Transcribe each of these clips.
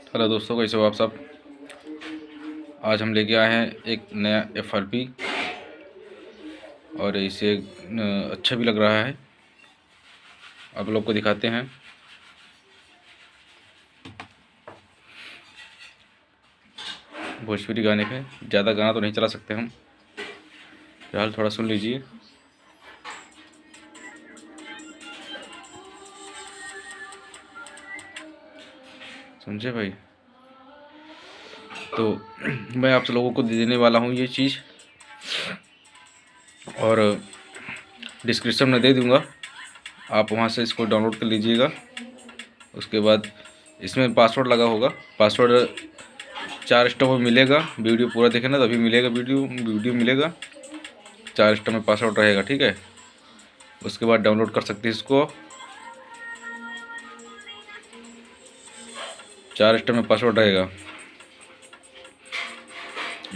Hello दोस्तों, कैसे हो आप सब। आज हम लेके आए हैं एक नया FRP और इसे अच्छा भी लग रहा है। आप लोग को दिखाते हैं। भोजपुरी गाने पे ज़्यादा गाना तो नहीं चला सकते हम, फिलहाल थोड़ा सुन लीजिए। समझे भाई। तो मैं आप लोगों को देने वाला हूँ ये चीज़, और डिस्क्रिप्शन में दे दूँगा, आप वहाँ से इसको डाउनलोड कर लीजिएगा। उसके बाद इसमें पासवर्ड लगा होगा, पासवर्ड 4 स्टेप में मिलेगा। वीडियो पूरा देखें ना तभी मिलेगा, वीडियो मिलेगा। 4 स्टेप में पासवर्ड रहेगा, ठीक है। उसके बाद डाउनलोड कर सकते हैं इसको। 4 स्टेप में पासवर्ड रहेगा।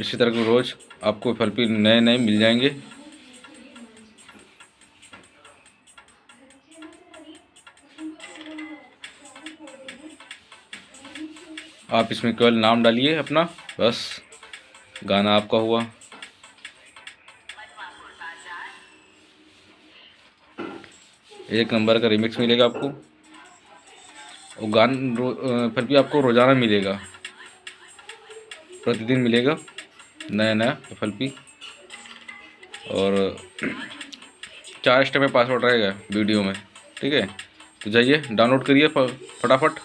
इसी तरह के रोज़ आपको FRP नए नए मिल जाएंगे। आप इसमें केवल नाम डालिए अपना, बस गाना आपका हुआ। एक नंबर का रिमिक्स मिलेगा आपको। और FRP आपको रोज़ाना मिलेगा, प्रतिदिन मिलेगा नया नया FRP। और 4 स्टेप में पासवर्ड रहेगा वीडियो में, ठीक है। तो जाइए डाउनलोड करिए फटाफट।